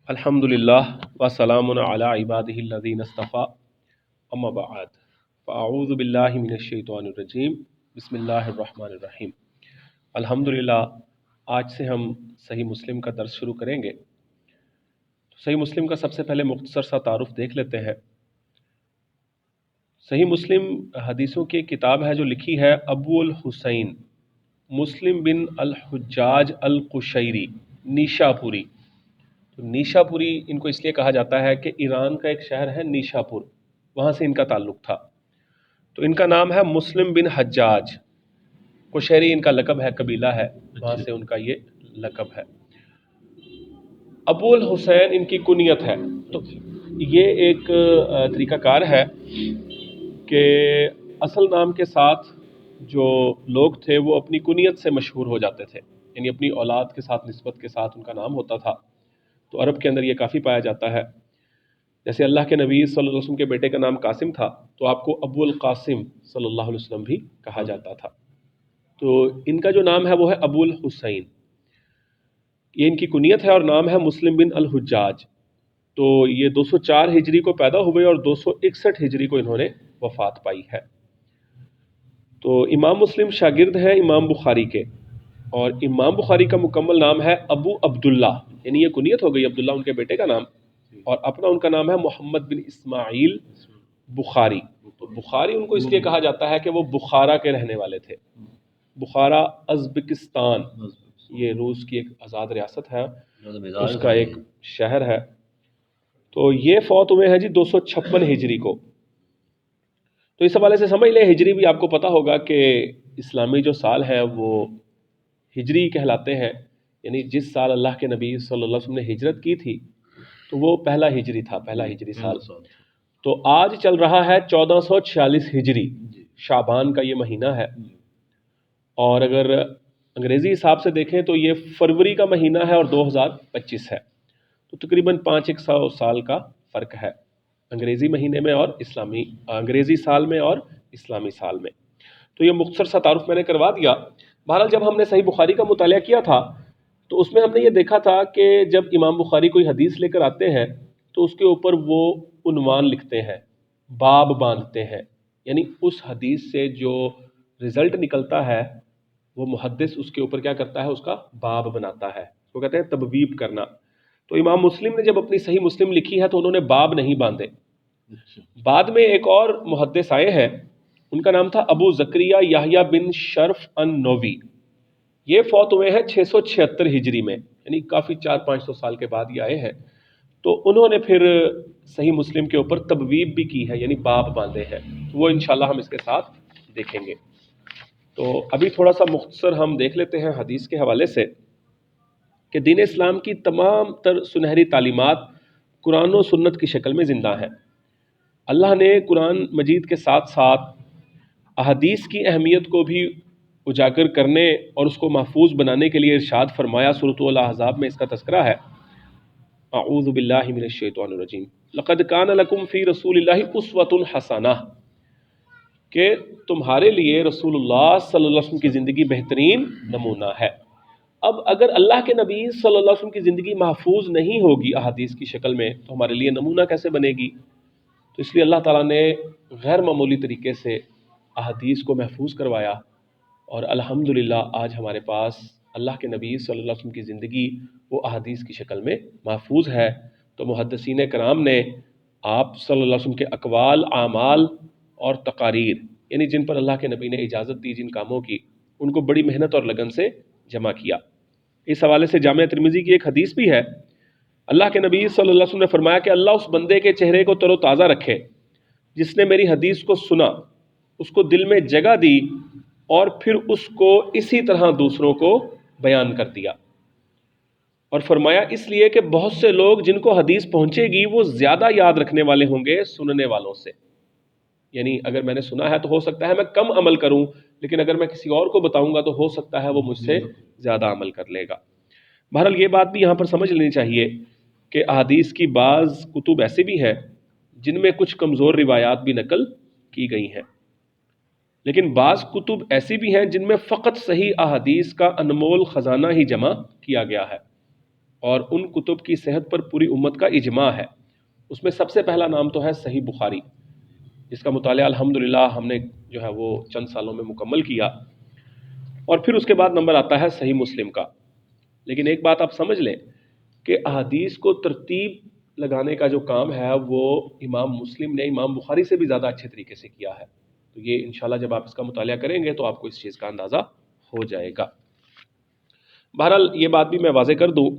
الحمدللہ وسلام علی عبادہ الذین اصطفیٰ اما بعد فاعوذ باللہ من الشیطان الرجیم بسم اللہ الرحمن الرحیم۔ الحمدللہ آج سے ہم صحیح مسلم کا درس شروع کریں گے۔ صحیح مسلم کا سب سے پہلے مختصر سا تعارف دیکھ لیتے ہیں۔ صحیح مسلم حدیثوں کی ایک کتاب ہے جو لکھی ہے ابو الحسین مسلم بن الحجاج القشیری نیشا پوری۔ نیشا پوری ان کو اس لیے کہا جاتا ہے کہ ایران کا ایک شہر ہے نیشا پور، وہاں سے ان کا تعلق تھا۔ تو ان کا نام ہے مسلم بن حجاج، قشیری ان کا لقب ہے، قبیلہ ہے، وہاں سے ان کا یہ لقب ہے۔ ابو الحسین ان کی کنیت ہے۔ تو یہ ایک طریقہ کار ہے کہ اصل نام کے ساتھ جو لوگ تھے وہ اپنی کنیت سے مشہور ہو جاتے تھے، یعنی اپنی اولاد کے ساتھ نسبت کے ساتھ ان کا نام ہوتا تھا۔ تو عرب کے اندر یہ کافی پایا جاتا ہے۔ جیسے اللہ کے نبی صلی اللہ علیہ وسلم کے بیٹے کا نام قاسم تھا تو آپ کو ابو القاسم صلی اللہ علیہ وسلم بھی کہا جاتا تھا۔ تو ان کا جو نام ہے وہ ہے ابو الحسین، یہ ان کی کنیت ہے، اور نام ہے مسلم بن الحجاج۔ تو یہ 204 ہجری کو پیدا ہوئے اور 261 ہجری کو انہوں نے وفات پائی ہے۔ تو امام مسلم شاگرد ہیں امام بخاری کے، اور امام بخاری کا مکمل نام ہے ابو عبداللہ، یعنی یہ کنیت ہو گئی، عبداللہ ان کے بیٹے کا نام، اور اپنا ان کا نام ہے محمد بن اسماعیل بخاری۔ تو بخاری ان کو اس لیے کہا جاتا ہے کہ وہ بخارا کے رہنے والے تھے۔ بخارا ازبکستان، یہ روس کی ایک آزاد ریاست ہے، اس کا ایک شہر ہے۔ تو یہ فوت ہوئے ہیں جی 256 ہجری کو۔ تو اس حوالے سے سمجھ لیں، ہجری بھی آپ کو پتہ ہوگا کہ اسلامی جو سال ہے وہ ہجری کہلاتے ہیں، یعنی جس سال اللہ کے نبی صلی اللہ علیہ وسلم نے ہجرت کی تھی تو وہ پہلا ہجری تھا، پہلا ہجری سال۔ تو آج چل رہا ہے 1446 ہجری، شعبان کا یہ مہینہ ہے، اور اگر انگریزی حساب سے دیکھیں تو یہ فروری کا مہینہ ہے اور 2025 ہے۔ تو تقریباً 500 سال کا فرق ہے انگریزی مہینے میں اور انگریزی سال میں اور اسلامی سال میں۔ تو یہ مختصر سا تعارف میں نے کروا دیا۔ بہرحال جب ہم نے صحیح بخاری کا مطالعہ کیا تھا تو اس میں ہم نے یہ دیکھا تھا کہ جب امام بخاری کوئی حدیث لے کر آتے ہیں تو اس کے اوپر وہ عنوان لکھتے ہیں، باب باندھتے ہیں، یعنی اس حدیث سے جو رزلٹ نکلتا ہے وہ محدث اس کے اوپر کیا کرتا ہے، اس کا باب بناتا ہے، اس کو کہتے ہیں تبویب کرنا۔ تو امام مسلم نے جب اپنی صحیح مسلم لکھی ہے تو انہوں نے باب نہیں باندھے۔ بعد میں ایک اور محدث آئے ہیں، ان کا نام تھا ابو زکریا یحییٰ بن شرف النووی، یہ فوت ہوئے ہیں 676 ہجری میں، یعنی کافی 400-500 سال کے بعد یہ آئے ہیں۔ تو انہوں نے پھر صحیح مسلم کے اوپر تبویب بھی کی ہے، یعنی باب باندھے ہیں، وہ انشاءاللہ ہم اس کے ساتھ دیکھیں گے۔ تو ابھی تھوڑا سا مختصر ہم دیکھ لیتے ہیں حدیث کے حوالے سے کہ دین اسلام کی تمام تر سنہری تعلیمات قرآن و سنت کی شکل میں زندہ ہیں۔ اللہ نے قرآن مجید کے ساتھ ساتھ احادیث کی اہمیت کو بھی اجاگر کرنے اور اس کو محفوظ بنانے کے لیے ارشاد فرمایا۔ سورۃ الاحزاب میں اس کا تذکرہ ہے۔ اعوذ باللہ من الشیطان الرجیم، لقد کان لکم فی رسول اللہ اسوۃ حسنہ، کہ تمہارے لیے رسول اللہ صلی اللہ علیہ وسلم کی زندگی بہترین نمونہ ہے۔ اب اگر اللہ کے نبی صلی اللہ علیہ وسلم کی زندگی محفوظ نہیں ہوگی احادیث کی شکل میں تو ہمارے لیے نمونہ کیسے بنے گی؟ تو اس لیے اللہ تعالیٰ نے غیر معمولی طریقے سے احادیث کو محفوظ کروایا، اور الحمدللہ آج ہمارے پاس اللہ کے نبی صلی اللہ علیہ وسلم کی زندگی وہ احادیث کی شکل میں محفوظ ہے۔ تو محدثین کرام نے آپ صلی اللہ علیہ وسلم کے اقوال، اعمال اور تقاریر، یعنی جن پر اللہ کے نبی نے اجازت دی جن کاموں کی، ان کو بڑی محنت اور لگن سے جمع کیا۔ اس حوالے سے جامع ترمذی کی ایک حدیث بھی ہے، اللہ کے نبی صلی اللہ علیہ وسلم نے فرمایا کہ اللہ اس بندے کے چہرے کو تر و تازہ رکھے جس نے میری حدیث کو سنا، اس کو دل میں جگہ دی اور پھر اس کو اسی طرح دوسروں کو بیان کر دیا۔ اور فرمایا اس لیے کہ بہت سے لوگ جن کو حدیث پہنچے گی وہ زیادہ یاد رکھنے والے ہوں گے سننے والوں سے، یعنی اگر میں نے سنا ہے تو ہو سکتا ہے میں کم عمل کروں، لیکن اگر میں کسی اور کو بتاؤں گا تو ہو سکتا ہے وہ مجھ سے زیادہ عمل کر لے گا۔ بہرحال یہ بات بھی یہاں پر سمجھ لینی چاہیے کہ احادیث کی بعض کتب ایسے بھی ہیں جن میں کچھ کمزور روایات بھی نقل کی گئی ہیں، لیکن بعض کتب ایسی بھی ہیں جن میں فقط صحیح احادیث کا انمول خزانہ ہی جمع کیا گیا ہے۔ اور ان کتب کی صحت پر پوری امت کا اجماع ہے۔ اس میں سب سے پہلا نام تو ہے صحیح بخاری، جس کا مطالعہ الحمدللہ ہم نے جو ہے وہ چند سالوں میں مکمل کیا، اور پھر اس کے بعد نمبر آتا ہے صحیح مسلم کا۔ لیکن ایک بات آپ سمجھ لیں کہ احادیث کو ترتیب لگانے کا جو کام ہے وہ امام مسلم نے امام بخاری سے بھی زیادہ اچھے طریقے سے کیا ہے۔ تو یہ انشاءاللہ جب آپ اس کا مطالعہ کریں گے تو آپ کو اس چیز کا اندازہ ہو جائے گا۔ بہرحال یہ بات بھی میں واضح کر دوں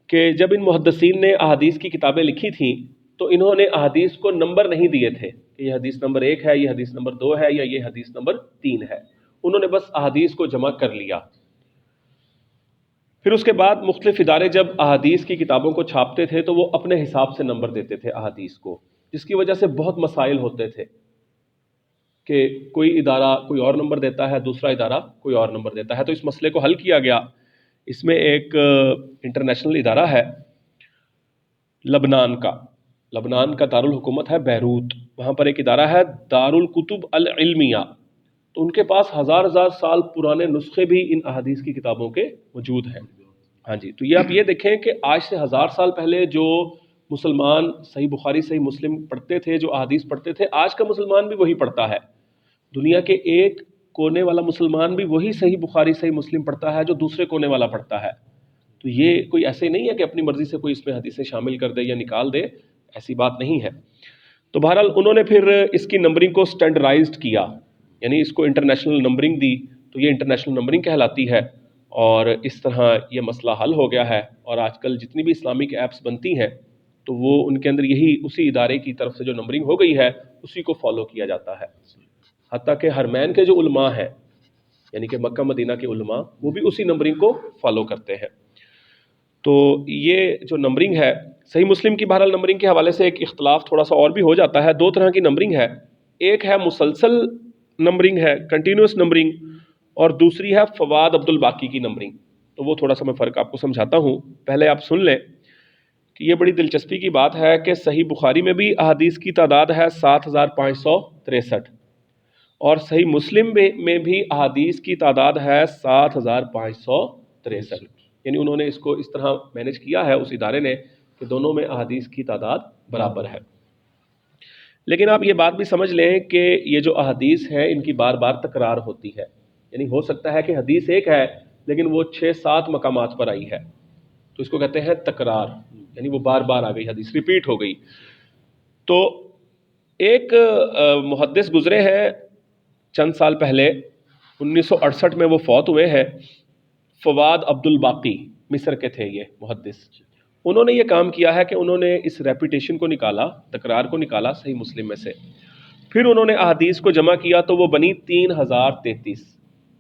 کہ جب ان محدثین نے احادیث کی کتابیں لکھی تھیں تو انہوں نے احادیث کو نمبر نہیں دیے تھے کہ یہ حدیث نمبر 1 ہے، یہ حدیث نمبر 2 ہے، یا یہ حدیث نمبر 3 ہے۔ انہوں نے بس احادیث کو جمع کر لیا۔ پھر اس کے بعد مختلف ادارے جب احادیث کی کتابوں کو چھاپتے تھے تو وہ اپنے حساب سے نمبر دیتے تھے احادیث کو، جس کی وجہ سے بہت مسائل ہوتے تھے کہ کوئی ادارہ کوئی اور نمبر دیتا ہے، دوسرا ادارہ کوئی اور نمبر دیتا ہے۔ تو اس مسئلے کو حل کیا گیا۔ اس میں ایک انٹرنیشنل ادارہ ہے لبنان کا دارالحکومت ہے بیروت، وہاں پر ایک ادارہ ہے دارالکتب العلمیہ، تو ان کے پاس ہزار سال پرانے نسخے بھی ان احادیث کی کتابوں کے موجود ہیں۔ ہاں جی، تو یہ آپ یہ دیکھیں کہ آج سے 1000 سال پہلے جو مسلمان صحیح بخاری صحیح مسلم پڑھتے تھے، جو احادیث پڑھتے تھے، آج کا مسلمان بھی وہی پڑھتا ہے۔ دنیا کے ایک کونے والا مسلمان بھی وہی صحیح بخاری صحیح مسلم پڑھتا ہے جو دوسرے کونے والا پڑھتا ہے۔ تو یہ کوئی ایسے نہیں ہے کہ اپنی مرضی سے کوئی اس میں حدیثیں شامل کر دے یا نکال دے، ایسی بات نہیں ہے۔ تو بہرحال انہوں نے پھر اس کی نمبرنگ کو سٹینڈرائزڈ کیا، یعنی اس کو انٹرنیشنل نمبرنگ دی، تو یہ انٹرنیشنل نمبرنگ کہلاتی ہے، اور اس طرح یہ مسئلہ حل ہو گیا ہے۔ اور آج کل جتنی بھی اسلامک ایپس بنتی ہیں تو وہ ان کے اندر یہی اسی ادارے کی طرف سے جو نمبرنگ ہو گئی ہے اسی کو فالو کیا جاتا ہے۔ حتیٰ کہ حرمین کے جو علماء ہیں، یعنی کہ مکہ مدینہ کے علماء، وہ بھی اسی نمبرنگ کو فالو کرتے ہیں۔ تو یہ جو نمبرنگ ہے صحیح مسلم کی، بہرحال نمبرنگ کے حوالے سے ایک اختلاف تھوڑا سا اور بھی ہو جاتا ہے۔ 2 طرح کی نمبرنگ ہے، ایک ہے مسلسل نمبرنگ ہے، کنٹینیوس نمبرنگ، اور دوسری ہے فواد عبد الباقی کی نمبرنگ۔ تو وہ تھوڑا سا میں فرق آپ کو سمجھاتا ہوں، پہلے آپ سن لیں کہ یہ بڑی دلچسپی کی بات ہے کہ صحیح بخاری میں بھی احادیث کی تعداد ہے 7563، اور صحیح مسلم میں بھی احادیث کی تعداد ہے 7563، یعنی انہوں نے اس کو اس طرح مینج کیا ہے اس ادارے نے کہ دونوں میں احادیث کی تعداد برابر ہے۔ لیکن آپ یہ بات بھی سمجھ لیں کہ یہ جو احادیث ہیں ان کی بار بار تکرار ہوتی ہے، یعنی ہو سکتا ہے کہ حدیث ایک ہے لیکن وہ 6-7 مقامات پر آئی ہے، تو اس کو کہتے ہیں تکرار، یعنی وہ بار بار آ گئی، حدیث ریپیٹ ہو گئی۔ تو ایک محدث گزرے ہیں چند سال پہلے، 1968 میں وہ فوت ہوئے ہیں، فواد عبد الباقی، مصر کے تھے یہ محدث۔ انہوں نے یہ کام کیا ہے کہ انہوں نے اس ریپیٹیشن کو نکالا، تکرار کو نکالا صحیح مسلم میں سے، پھر انہوں نے احادیث کو جمع کیا تو وہ بنی 3033،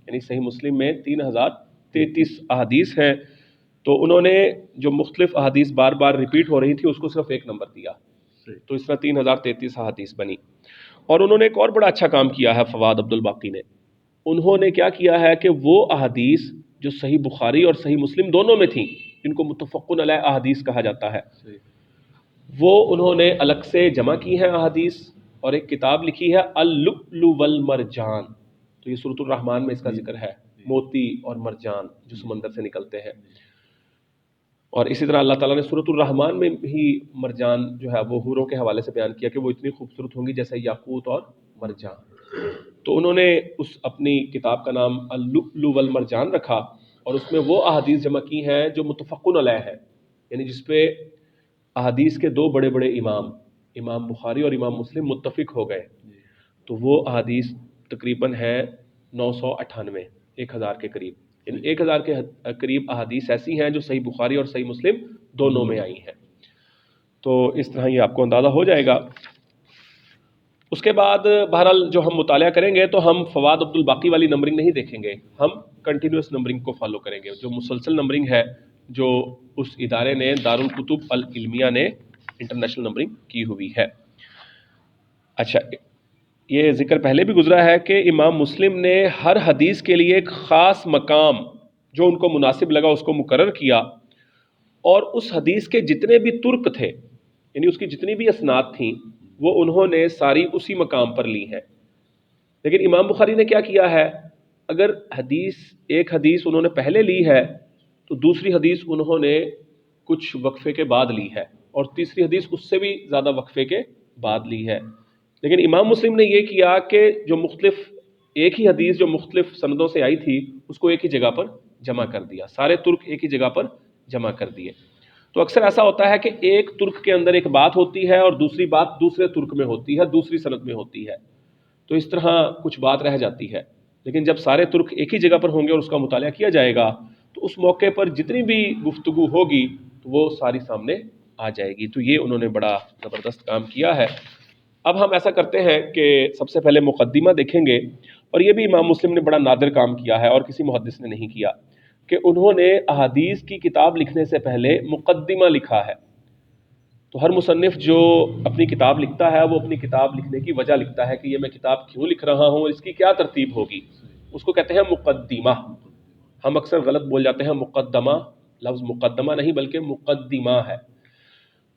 یعنی صحیح مسلم میں 3033 احادیث ہیں۔ تو انہوں نے جو مختلف احادیث بار بار ریپیٹ ہو رہی تھی اس کو صرف ایک نمبر دیا، تو اس طرح 3033 احادیث بنی۔ اور انہوں نے ایک اور بڑا اچھا کام کیا ہے فواد عبد الباقی نے، انہوں نے کیا کیا ہے کہ وہ احادیث جو صحیح بخاری اور صحیح مسلم دونوں میں تھیں، جن کو متفقن علیہ احادیث کہا جاتا ہے، وہ انہوں نے الگ سے جمع کی ہیں احادیث، اور ایک کتاب لکھی ہے اللؤلؤ والمرجان۔ تو یہ سورۃ الرحمن میں اس کا ذکر ہے، موتی اور مرجان جو سمندر سے نکلتے ہیں، اور اسی طرح اللہ تعالیٰ نے سورۃ الرحمن میں بھی مرجان جو ہے وہ حوروں کے حوالے سے بیان کیا کہ وہ اتنی خوبصورت ہوں گی جیسے یاقوت اور مرجان۔ تو انہوں نے اس اپنی کتاب کا نام اللؤلؤ والمرجان رکھا، اور اس میں وہ احادیث جمع کی ہیں جو متفقن علیہ ہے، یعنی جس پہ احادیث کے 2 بڑے بڑے امام بخاری اور امام مسلم متفق ہو گئے۔ تو وہ احادیث تقریباً ہے 998، 1000 کے قریب، یعنی 1000 کے قریب احادیث ایسی ہیں جو صحیح بخاری اور صحیح مسلم دونوں میں آئی ہیں۔ تو اس طرح یہ آپ کو اندازہ ہو جائے گا۔ اس کے بعد بہرحال جو ہم مطالعہ کریں گے تو ہم فواد عبد الباقی والی نمبرنگ نہیں دیکھیں گے، ہم کنٹینیوس نمبرنگ کو فالو کریں گے، جو مسلسل نمبرنگ ہے جو اس ادارے نے دارالکتب العلمیہ نے انٹرنیشنل نمبرنگ کی ہوئی ہے۔ اچھا، یہ ذکر پہلے بھی گزرا ہے کہ امام مسلم نے ہر حدیث کے لیے ایک خاص مقام جو ان کو مناسب لگا اس کو مقرر کیا، اور اس حدیث کے جتنے بھی ترک تھے، یعنی اس کی جتنی بھی اسناد تھیں، وہ انہوں نے ساری اسی مقام پر لی ہیں۔ لیکن امام بخاری نے کیا کیا ہے، اگر ایک حدیث انہوں نے پہلے لی ہے تو دوسری حدیث انہوں نے کچھ وقفے کے بعد لی ہے، اور تیسری حدیث اس سے بھی زیادہ وقفے کے بعد لی ہے۔ لیکن امام مسلم نے یہ کیا کہ جو مختلف ایک ہی حدیث جو مختلف سندوں سے آئی تھی اس کو ایک ہی جگہ پر جمع کر دیا، سارے ترک ایک ہی جگہ پر جمع کر دیے۔ تو اکثر ایسا ہوتا ہے کہ ایک ترک کے اندر ایک بات ہوتی ہے اور دوسری بات دوسرے ترک میں ہوتی ہے، دوسری سند میں ہوتی ہے، تو اس طرح کچھ بات رہ جاتی ہے۔ لیکن جب سارے ترک ایک ہی جگہ پر ہوں گے اور اس کا مطالعہ کیا جائے گا تو اس موقع پر جتنی بھی گفتگو ہوگی تو وہ ساری سامنے آ جائے گی۔ تو یہ انہوں نے بڑا زبردست کام کیا ہے۔ اب ہم ایسا کرتے ہیں کہ سب سے پہلے مقدمہ دیکھیں گے، اور یہ بھی امام مسلم نے بڑا نادر کام کیا ہے اور کسی محدث نے نہیں کیا، کہ انہوں نے احادیث کی کتاب لکھنے سے پہلے مقدمہ لکھا ہے۔ تو ہر مصنف جو اپنی کتاب لکھتا ہے وہ اپنی کتاب لکھنے کی وجہ لکھتا ہے کہ یہ میں کتاب کیوں لکھ رہا ہوں اور اس کی کیا ترتیب ہوگی، اس کو کہتے ہیں مقدمہ۔ ہم اکثر غلط بول جاتے ہیں مقدمہ، لفظ مقدمہ نہیں بلکہ مقدمہ ہے۔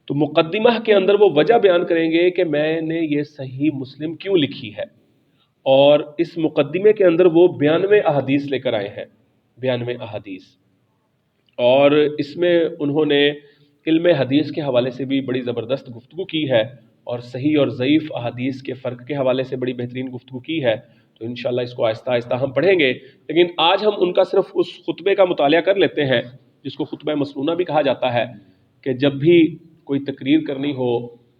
تو مقدمہ کے اندر وہ وجہ بیان کریں گے کہ میں نے یہ صحیح مسلم کیوں لکھی ہے، اور اس مقدمے کے اندر وہ 92 احادیث لے کر آئے ہیں، 92 احادیث، اور اس میں انہوں نے علم حدیث کے حوالے سے بھی بڑی زبردست گفتگو کی ہے، اور صحیح اور ضعیف احادیث کے فرق کے حوالے سے بڑی بہترین گفتگو کی ہے۔ تو انشاءاللہ اس کو آہستہ آہستہ ہم پڑھیں گے، لیکن آج ہم ان کا صرف اس خطبے کا مطالعہ کر لیتے ہیں جس کو خطبہ مسنونہ بھی کہا جاتا ہے، کہ جب بھی کوئی تقریر کرنی ہو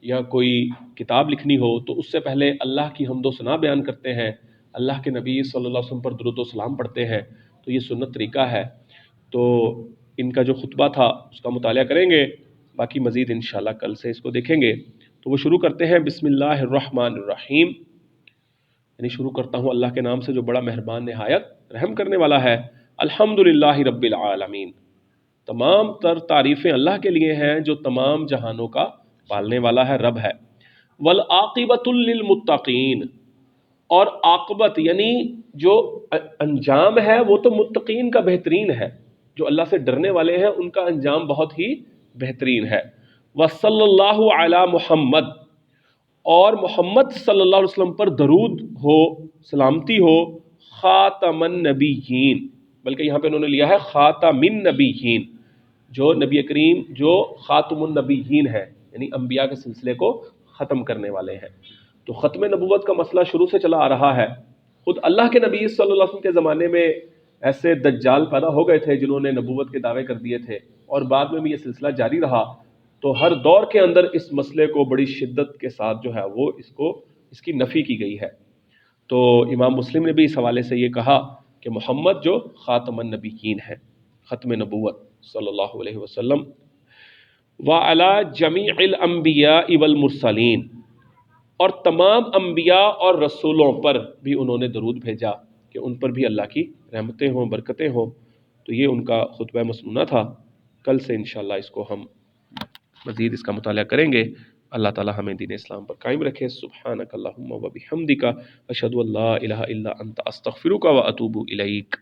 یا کوئی کتاب لکھنی ہو تو اس سے پہلے اللہ کی حمد و ثنا بیان کرتے ہیں، اللہ کے نبی صلی اللہ علیہ وسلم پر درود و سلام پڑھتے ہیں۔ تو یہ سنت طریقہ ہے۔ تو ان کا جو خطبہ تھا اس کا مطالعہ کریں گے، باقی مزید انشاءاللہ کل سے اس کو دیکھیں گے۔ تو وہ شروع کرتے ہیں بسم اللہ الرحمن الرحیم، یعنی شروع کرتا ہوں اللہ کے نام سے جو بڑا مہربان نہایت رحم کرنے والا ہے۔ الحمدللہ رب العالمین، تمام تر تعریفیں اللہ کے لیے ہیں جو تمام جہانوں کا پالنے والا ہے، رب ہے۔ والعاقبۃ للمتقین، اور عاقبت یعنی جو انجام ہے وہ تو متقین کا بہترین ہے، جو اللہ سے ڈرنے والے ہیں ان کا انجام بہت ہی بہترین ہے۔ وصلی اللہ علی محمد، اور محمد صلی اللہ علیہ وسلم پر درود ہو، سلامتی ہو، خاتم النبیین، بلکہ یہاں پہ انہوں نے لیا ہے خاتم النبیین، جو نبی کریم جو خاتم النبیین ہے، یعنی انبیاء کے سلسلے کو ختم کرنے والے ہیں۔ تو ختم نبوت کا مسئلہ شروع سے چلا آ رہا ہے۔ خود اللہ کے نبی صلی اللہ علیہ وسلم کے زمانے میں ایسے دجال پیدا ہو گئے تھے جنہوں نے نبوت کے دعوے کر دیے تھے، اور بعد میں بھی یہ سلسلہ جاری رہا۔ تو ہر دور کے اندر اس مسئلے کو بڑی شدت کے ساتھ جو ہے وہ اس کی نفی کی گئی ہے۔ تو امام مسلم نے بھی اس حوالے سے یہ کہا کہ محمد جو خاتم النبیین ہے، ختم نبوت صلی اللہ علیہ وسلم۔ وَعَلَى جَمِيعِ الْأَنبِيَاءِ وَالْمُرْسَلِينَ، اور تمام انبیاء اور رسولوں پر بھی انہوں نے درود بھیجا کہ ان پر بھی اللہ کی رحمتیں ہوں، برکتیں ہوں۔ تو یہ ان کا خطبہ مسنونہ تھا۔ کل سے انشاءاللہ اس کو ہم مزید اس کا مطالعہ کریں گے۔ اللہ تعالی ہمیں دین اسلام پر قائم رکھے۔ سبحانک اللہم و بحمدک، اشہد ان لا الہ الا انت، استغفرک و اتوب الیک۔